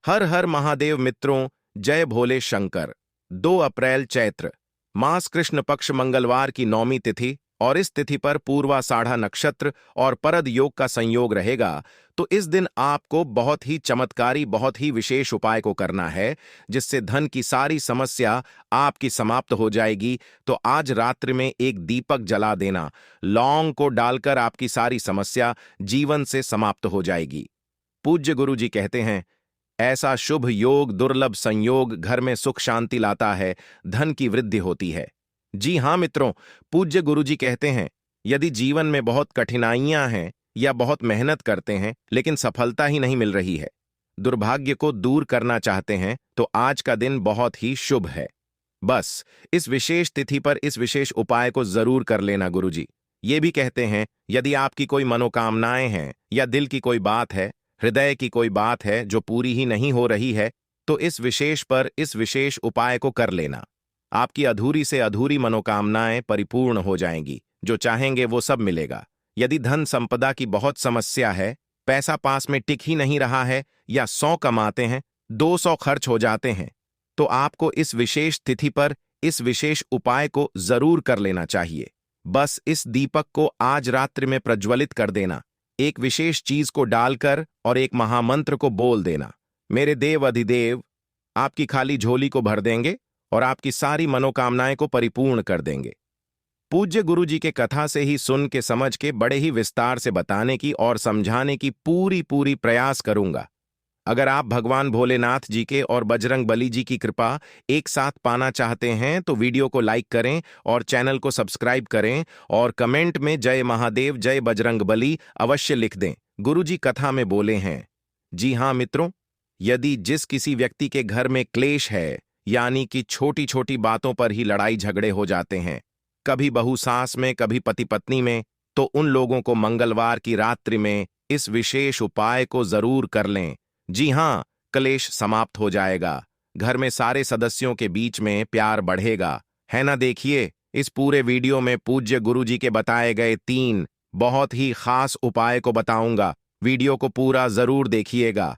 हर हर महादेव मित्रों, जय भोले शंकर। 2 अप्रैल चैत्र मास कृष्ण पक्ष मंगलवार की 9वीं तिथि और इस तिथि पर पूर्वाषाढ़ा नक्षत्र और परद योग का संयोग रहेगा। तो इस दिन आपको बहुत ही चमत्कारी, बहुत ही विशेष उपाय को करना है, जिससे धन की सारी समस्या आपकी समाप्त हो जाएगी। तो आज रात्रि में एक दीपक जला देना, लौंग को डालकर आपकी सारी समस्या जीवन से समाप्त हो जाएगी। पूज्य गुरु जी कहते हैं, ऐसा शुभ योग, दुर्लभ संयोग घर में सुख शांति लाता है, धन की वृद्धि होती है। जी हां मित्रों, पूज्य गुरुजी कहते हैं, यदि जीवन में बहुत कठिनाइयां हैं या बहुत मेहनत करते हैं लेकिन सफलता ही नहीं मिल रही है, दुर्भाग्य को दूर करना चाहते हैं, तो आज का दिन बहुत ही शुभ है। बस इस विशेष तिथि पर इस विशेष उपाय को जरूर कर लेना। गुरुजी ये भी कहते हैं, यदि आपकी कोई मनोकामनाएं हैं या दिल की कोई बात है, हृदय की कोई बात है जो पूरी ही नहीं हो रही है, तो इस विशेष पर इस विशेष उपाय को कर लेना। आपकी अधूरी से अधूरी मनोकामनाएं परिपूर्ण हो जाएंगी, जो चाहेंगे वो सब मिलेगा। यदि धन संपदा की बहुत समस्या है, पैसा पास में टिक ही नहीं रहा है, या 100 कमाते हैं 200 खर्च हो जाते हैं, तो आपको इस विशेष तिथि पर इस विशेष उपाय को जरूर कर लेना चाहिए। बस इस दीपक को आज रात्रि में प्रज्वलित कर देना, एक विशेष चीज को डालकर और एक महामंत्र को बोल देना। मेरे देव अधिदेव आपकी खाली झोली को भर देंगे और आपकी सारी मनोकामनाएं को परिपूर्ण कर देंगे। पूज्य गुरु जी के कथा से ही सुन के समझ के बड़े ही विस्तार से बताने की और समझाने की पूरी प्रयास करूंगा। अगर आप भगवान भोलेनाथ जी के और बजरंग बली जी की कृपा एक साथ पाना चाहते हैं, तो वीडियो को लाइक करें और चैनल को सब्सक्राइब करें और कमेंट में जय महादेव, जय बजरंग बली अवश्य लिख दें। गुरुजी कथा में बोले हैं। जी हां मित्रों, यदि जिस किसी व्यक्ति के घर में क्लेश है, यानी कि छोटी छोटी बातों पर ही लड़ाई झगड़े हो जाते हैं, कभी बहू सास में, कभी पति पत्नी में, तो उन लोगों को मंगलवार की रात्रि में इस विशेष उपाय को जरूर कर लें। जी हां, क्लेश समाप्त हो जाएगा, घर में सारे सदस्यों के बीच में प्यार बढ़ेगा, है ना। देखिए, इस पूरे वीडियो में पूज्य गुरुजी के बताए गए 3 बहुत ही खास उपाय को बताऊंगा। वीडियो को पूरा जरूर देखिएगा।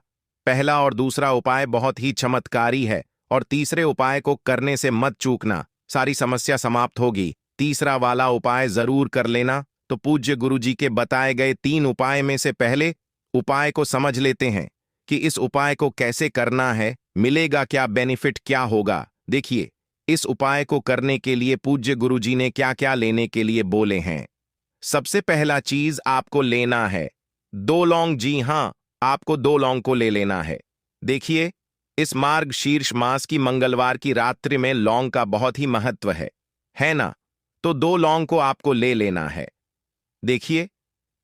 पहला और दूसरा उपाय बहुत ही चमत्कारी है और तीसरे उपाय को करने से मत चूकना, सारी समस्या समाप्त होगी। तीसरा वाला उपाय जरूर कर लेना। तो पूज्य गुरुजी के बताए गए 3 उपाय में से पहले उपाय को समझ लेते हैं कि इस उपाय को कैसे करना है, मिलेगा क्या, बेनिफिट क्या होगा। देखिए, इस उपाय को करने के लिए पूज्य गुरुजी ने क्या क्या लेने के लिए बोले हैं। सबसे पहला चीज आपको लेना है 2 लौंग। जी हां, आपको 2 लौंग को ले लेना है। देखिए, इस मार्ग शीर्ष मास की मंगलवार की रात्रि में लौंग का बहुत ही महत्व है ना। तो 2 लौंग को आपको ले लेना है। देखिए,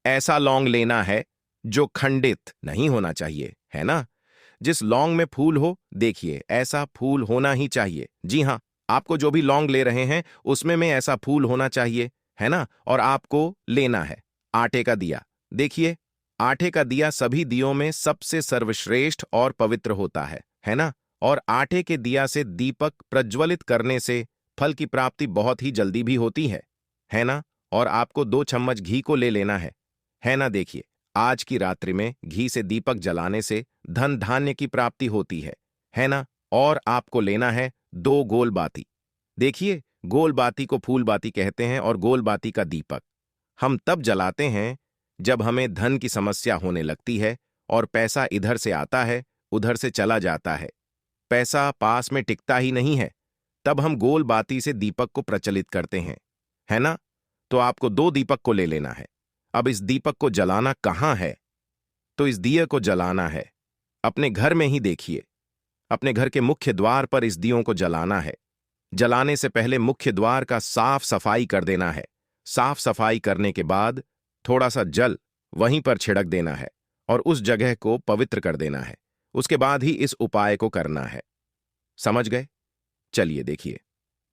ऐसा लौंग लेना है जो खंडित नहीं होना चाहिए, है ना। जिस लौंग में फूल हो, देखिए ऐसा फूल होना ही चाहिए। जी हां, आपको जो भी लौंग ले रहे हैं उसमें में ऐसा फूल होना चाहिए, है ना। और आपको लेना है आटे का दिया। देखिए, आटे का दिया सभी दियों में सबसे सर्वश्रेष्ठ और पवित्र होता है ना। और आटे के दिया से दीपक प्रज्वलित करने से फल की प्राप्ति बहुत ही जल्दी भी होती है ना। और आपको 2 चम्मच घी को ले लेना है ना। देखिए, आज की रात्रि में घी से दीपक जलाने से धन धान्य की प्राप्ति होती है ना। और आपको लेना है 2 गोल बाती। देखिए, गोल बाती को फूल बाती कहते हैं और गोल बाती का दीपक हम तब जलाते हैं जब हमें धन की समस्या होने लगती है और पैसा इधर से आता है, उधर से चला जाता है, पैसा पास में टिकता ही नहीं है। तब हम गोल बाती से दीपक को प्रचलित करते हैं, है ना। तो आपको 2 दीपक को ले लेना है। अब इस दीपक को जलाना कहां है, तो इस दिए को जलाना है अपने घर में ही। देखिए, अपने घर के मुख्य द्वार पर इस दियों को जलाना है। जलाने से पहले मुख्य द्वार का साफ सफाई कर देना है। साफ सफाई करने के बाद थोड़ा सा जल वहीं पर छिड़क देना है और उस जगह को पवित्र कर देना है। उसके बाद ही इस उपाय को करना है। समझ गए? चलिए देखिए,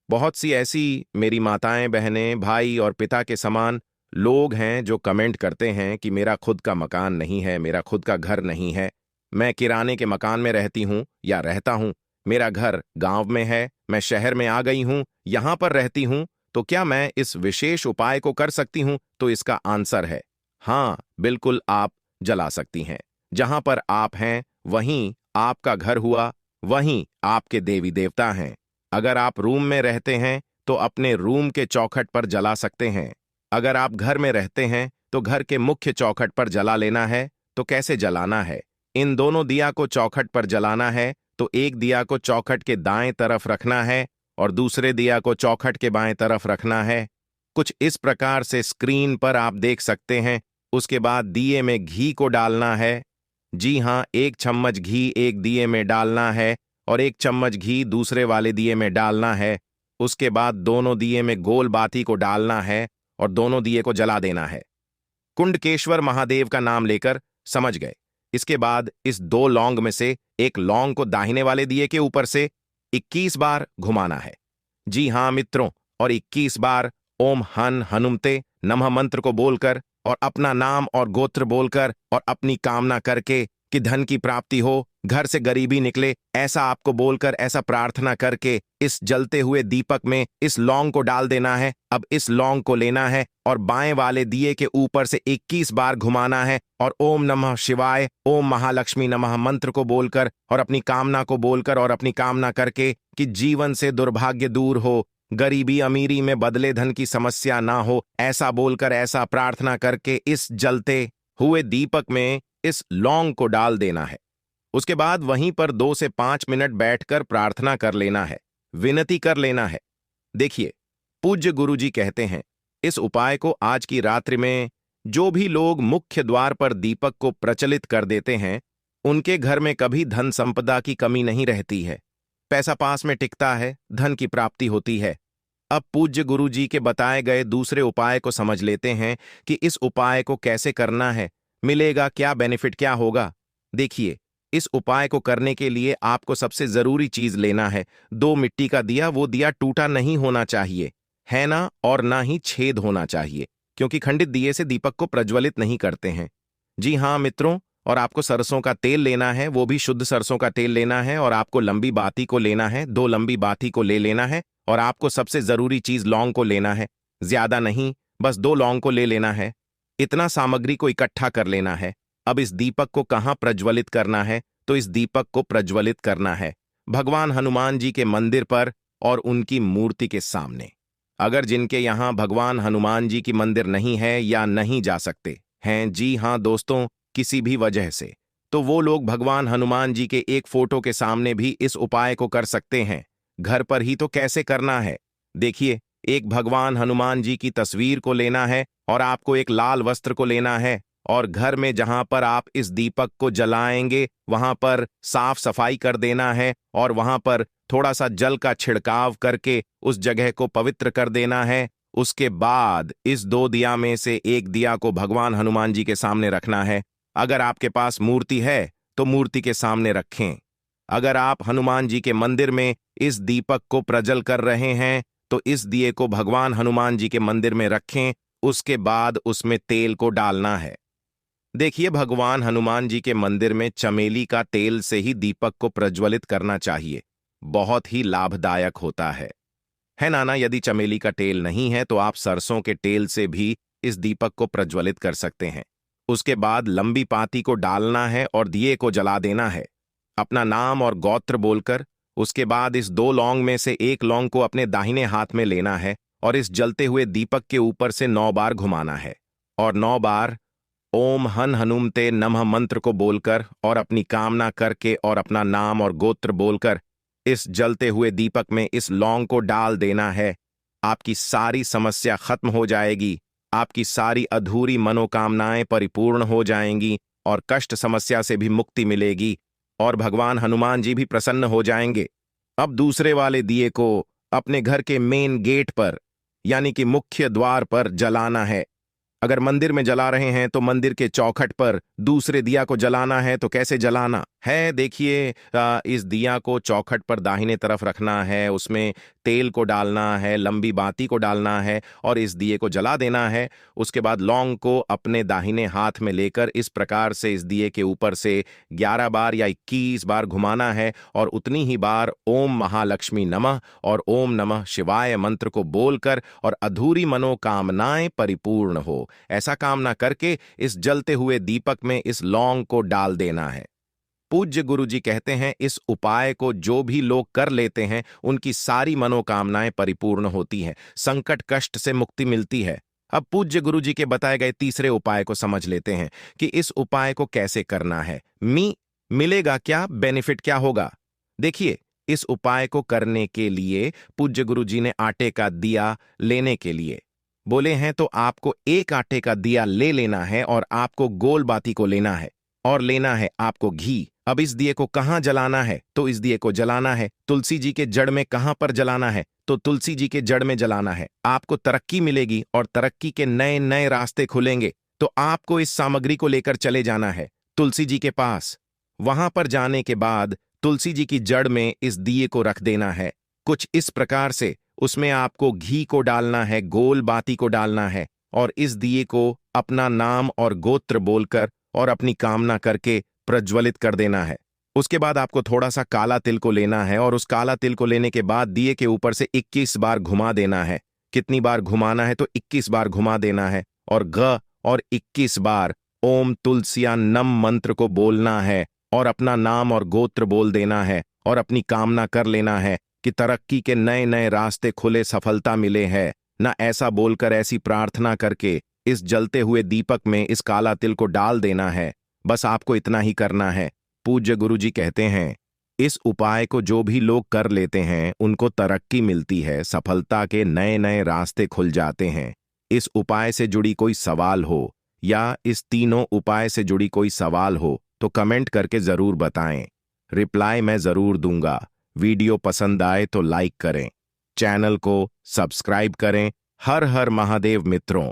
बहुत सी ऐसी मेरी माताएं, बहनें, भाई और पिता के समान लोग हैं जो कमेंट करते हैं कि मेरा खुद का मकान नहीं है, मेरा खुद का घर नहीं है, मैं किराने के मकान में रहती हूं या रहता हूं, मेरा घर गांव में है, मैं शहर में आ गई हूं, यहां पर रहती हूं, तो क्या मैं इस विशेष उपाय को कर सकती हूं? तो इसका आंसर है हां, बिल्कुल आप जला सकती हैं। जहां पर आप हैं वहीं आपका घर हुआ, वहीं आपके देवी देवता हैं। अगर आप रूम में रहते हैं तो अपने रूम के चौखट पर जला सकते हैं। अगर आप घर में रहते हैं तो घर के मुख्य चौखट पर जला लेना है। तो कैसे जलाना है? इन दोनों दिया को चौखट पर जलाना है तो एक दिया को चौखट के दाएं तरफ रखना है और दूसरे दिया को चौखट के बाएं तरफ रखना है। कुछ इस प्रकार से स्क्रीन पर आप देख सकते हैं। उसके बाद दिए में घी को डालना है। जी हाँ, 1 चम्मच घी एक दिए में डालना है और 1 चम्मच घी दूसरे वाले दिए में डालना है। उसके बाद दोनों दिए में गोल बाती को डालना है और दोनों दिए को जला देना है। कुंडकेश्वर महादेव का नाम लेकर, समझ गए। इसके बाद इस 2 लौंग में से एक लौंग को दाहिने वाले दिए के ऊपर से 21 बार घुमाना है। जी हाँ मित्रों, और 21 बार ओम हन हनुमते नमः मंत्र को बोलकर और अपना नाम और गोत्र बोलकर और अपनी कामना करके कि धन की प्राप्ति हो, घर से गरीबी निकले, ऐसा आपको बोलकर, ऐसा प्रार्थना करके इस जलते हुए दीपक में इस लौंग को डाल देना है। अब इस लौंग को लेना है और बाएं वाले दिए के ऊपर से 21 बार घुमाना है और ओम नमः शिवाय, ओम महालक्ष्मी नमः मंत्र को बोलकर और अपनी कामना को बोलकर और अपनी कामना करके कि जीवन से दुर्भाग्य दूर हो, गरीबी अमीरी में बदले धन की समस्या ना हो, ऐसा बोलकर, ऐसा प्रार्थना करके इस जलते हुए दीपक में इस लौंग को डाल देना है। उसके बाद वहीं पर 2 से 5 मिनट बैठकर प्रार्थना कर लेना है, विनती कर लेना है। देखिए, पूज्य गुरुजी कहते हैं, इस उपाय को आज की रात्रि में जो भी लोग मुख्य द्वार पर दीपक को प्रचलित कर देते हैं, उनके घर में कभी धन संपदा की कमी नहीं रहती है। पैसा पास में टिकता है, धन की प्राप्ति होती है। अब पूज्य गुरुजी के बताए गए दूसरे उपाय को समझ लेते हैं कि इस उपाय को कैसे करना है, मिलेगा क्या, बेनिफिट क्या होगा। देखिए, इस उपाय को करने के लिए आपको सबसे जरूरी चीज लेना है 2 मिट्टी का दिया। वो दिया टूटा नहीं होना चाहिए, है ना, और ना ही छेद होना चाहिए, क्योंकि खंडित दिए से दीपक को प्रज्वलित नहीं करते हैं। जी हाँ मित्रों, और आपको सरसों का तेल लेना है, वो भी शुद्ध सरसों का तेल लेना है, और आपको लंबी बाती को लेना है, 2 लंबी बाती को ले लेना है, और आपको सबसे जरूरी चीज लौंग को लेना है। ज्यादा नहीं, बस 2 लौंग को ले लेना है। इतना सामग्री को इकट्ठा कर लेना है। अब इस दीपक को कहाँ प्रज्वलित करना है? तो इस दीपक को प्रज्वलित करना है भगवान हनुमान जी के मंदिर पर और उनकी मूर्ति के सामने। अगर जिनके यहाँ भगवान हनुमान जी की मंदिर नहीं है या नहीं जा सकते हैं, जी हाँ दोस्तों, किसी भी वजह से, तो वो लोग भगवान हनुमान जी के एक फोटो के सामने भी इस उपाय को कर सकते हैं। घर पर ही तो कैसे करना है? देखिए, एक भगवान हनुमान जी की तस्वीर को लेना है और आपको एक लाल वस्त्र को लेना है और घर में जहां पर आप इस दीपक को जलाएंगे वहां पर साफ सफाई कर देना है और वहां पर थोड़ा सा जल का छिड़काव करके उस जगह को पवित्र कर देना है। उसके बाद इस 2 दिया में से एक दिया को भगवान हनुमान जी के सामने रखना है। अगर आपके पास मूर्ति है तो मूर्ति के सामने रखें। अगर आप हनुमान जी के मंदिर में इस दीपक को प्रज्वल कर रहे हैं तो इस दिए को भगवान हनुमान जी के मंदिर में रखें। उसके बाद उसमें तेल को डालना है। देखिए, भगवान हनुमान जी के मंदिर में चमेली का तेल से ही दीपक को प्रज्वलित करना चाहिए, बहुत ही लाभदायक होता है नाना। यदि चमेली का तेल नहीं है तो आप सरसों के तेल से भी इस दीपक को प्रज्वलित कर सकते हैं। उसके बाद लंबी पाती को डालना है और दिए को जला देना है, अपना नाम और गोत्र बोलकर। उसके बाद इस 2 लौंग में से एक लौंग को अपने दाहिने हाथ में लेना है और इस जलते हुए दीपक के ऊपर से 9 बार घुमाना है और 9 बार ओम हन हनुमते नमः मंत्र को बोलकर और अपनी कामना करके और अपना नाम और गोत्र बोलकर इस जलते हुए दीपक में इस लौंग को डाल देना है। आपकी सारी समस्या खत्म हो जाएगी, आपकी सारी अधूरी मनोकामनाएं परिपूर्ण हो जाएंगी और कष्ट समस्या से भी मुक्ति मिलेगी और भगवान हनुमान जी भी प्रसन्न हो जाएंगे। अब दूसरे वाले दिए को अपने घर के मेन गेट पर यानी कि मुख्य द्वार पर जलाना है। अगर मंदिर में जला रहे हैं तो मंदिर के चौखट पर दूसरे दिया को जलाना है। तो कैसे जलाना है? देखिए, इस दिया को चौखट पर दाहिने तरफ रखना है, उसमें तेल को डालना है, लंबी बाती को डालना है और इस दिए को जला देना है। उसके बाद लौंग को अपने दाहिने हाथ में लेकर इस प्रकार से इस दिए के ऊपर से 11 बार या 21 बार घुमाना है और उतनी ही बार ओम महालक्ष्मी नमः और ओम नमः शिवाय मंत्र को बोलकर और अधूरी मनोकामनाएं परिपूर्ण हो, ऐसा कामना करके इस जलते हुए दीपक में इस लौंग को डाल देना है। पूज्य गुरुजी कहते हैं इस उपाय को जो भी लोग कर लेते हैं उनकी सारी मनोकामनाएं परिपूर्ण होती हैं, संकट कष्ट से मुक्ति मिलती है। अब पूज्य गुरुजी के बताए गए तीसरे उपाय को समझ लेते हैं कि इस उपाय को कैसे करना है। मिलेगा क्या, बेनिफिट क्या होगा। देखिए, इस उपाय को करने के लिए पूज्य गुरुजी ने आटे का दिया लेने के लिए बोले हैं, तो आपको एक आटे का दिया ले लेना है और आपको गोल बाती को लेना है और लेना है आपको घी। अब इस दिए को कहाँ जलाना है, तो इस दिए को जलाना है तुलसी जी के जड़ में। कहाँ पर जलाना है, तो तुलसी जी के जड़ में जलाना है। आपको तरक्की मिलेगी और तरक्की के नए नए रास्ते खुलेंगे। तो आपको इस सामग्री को लेकर चले जाना है तुलसी जी के पास। वहां पर जाने के बाद तुलसी जी की जड़ में इस दिए को रख देना है कुछ इस प्रकार से। उसमें आपको घी को डालना है, गोल बाती को डालना है और इस दिए को अपना नाम और गोत्र बोलकर और अपनी कामना करके प्रज्वलित कर देना है। उसके बाद आपको थोड़ा सा काला तिल को लेना है और उस काला तिल को लेने के बाद दिए के ऊपर से 21 बार घुमा देना है। कितनी बार घुमाना है, तो 21 बार घुमा देना है और ग और 21 बार ओम तुलसिया नम मंत्र को बोलना है और अपना नाम और गोत्र बोल देना है और अपनी कामना कर लेना है कि तरक्की के नए नए रास्ते खुले, सफलता मिले है ना। ऐसा बोलकर, ऐसी प्रार्थना करके इस जलते हुए दीपक में इस काला तिल को डाल देना है। बस आपको इतना ही करना है। पूज्य गुरुजी कहते हैं इस उपाय को जो भी लोग कर लेते हैं उनको तरक्की मिलती है, सफलता के नए नए रास्ते खुल जाते हैं। इस उपाय से जुड़ी कोई सवाल हो या इस तीनों उपाय से जुड़ी कोई सवाल हो तो कमेंट करके जरूर बताएं, रिप्लाई मैं जरूर दूंगा। वीडियो पसंद आए तो लाइक करें, चैनल को सब्सक्राइब करें। हर हर महादेव मित्रों।